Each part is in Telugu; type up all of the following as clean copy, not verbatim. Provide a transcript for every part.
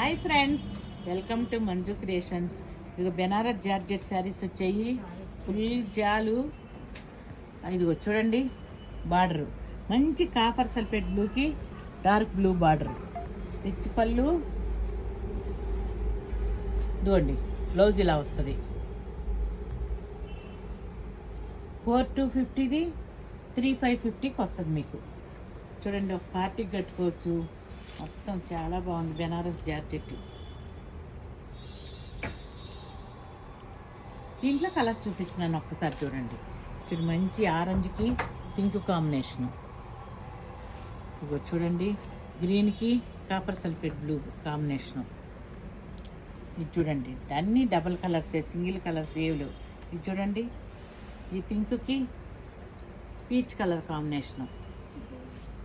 Hi friends, welcome to Manju creations. ఇదిగో బెనారస్ జార్జెట్ శారీస్ వచ్చాయి. ఫుల్ జాలు. ఇదిగో చూడండి, బార్డరు మంచి కాపర్ సల్ఫేట్ బ్లూకి డార్క్ బ్లూ బార్డర్, రిచ్ పళ్ళు. ఇదిగోండి, బ్లౌజ్ ఇలా వస్తుంది. 4250ది 3550కి వస్తుంది మీకు. చూడండి, ఒక పార్టీకి కట్టుకోవచ్చు. మొత్తం చాలా బాగుంది బెనారస్ జార్జెట్. దీంట్లో కలర్స్ చూపిస్తున్నాను, ఒక్కసారి చూడండి. మంచి ఆరెంజ్కి పింక్ కాంబినేషను. ఇగో చూడండి, గ్రీన్కి కాపర్ సల్ఫేట్ బ్లూ కాంబినేషను. ఇది చూడండి, అన్నీ డబల్ కలర్సే, సింగిల్ కలర్స్ ఏవి లేవు. ఇది చూడండి, ఈ పింక్కి పీచ్ కలర్ కాంబినేషను.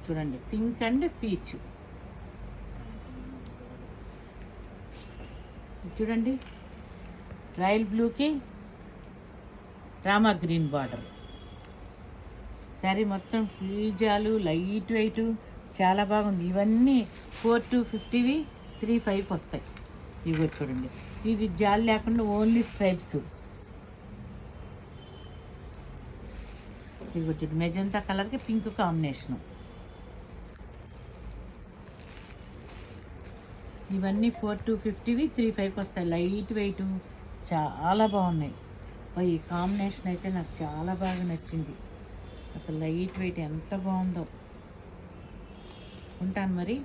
చూడండి, పింక్ అండ్ పీచ్. చూడండి, రాయల్ బ్లూకి రామా గ్రీన్ బార్డర్. శారీ మొత్తం ఫుల్ జాలు, లైట్ వెయిట్, చాలా బాగుంది. ఇవన్నీ 4250వి 35కి వస్తాయి. ఇవి చూడండి, ఇది జాలు లేకుండా ఓన్లీ స్ట్రైప్స్. ఇవి చూడండి, మెజంతా కలర్కి పింక్ కాంబినేషను. ఇవన్నీ 4250వి 35కి వస్తాయి. లైట్ వెయిట్, చాలా బాగున్నాయి. ఈ కాంబినేషన్ అయితే నాకు చాలా బాగా నచ్చింది. అసలు లైట్ వెయిట్ ఎంత బాగుందో. ఉంటాను మరి.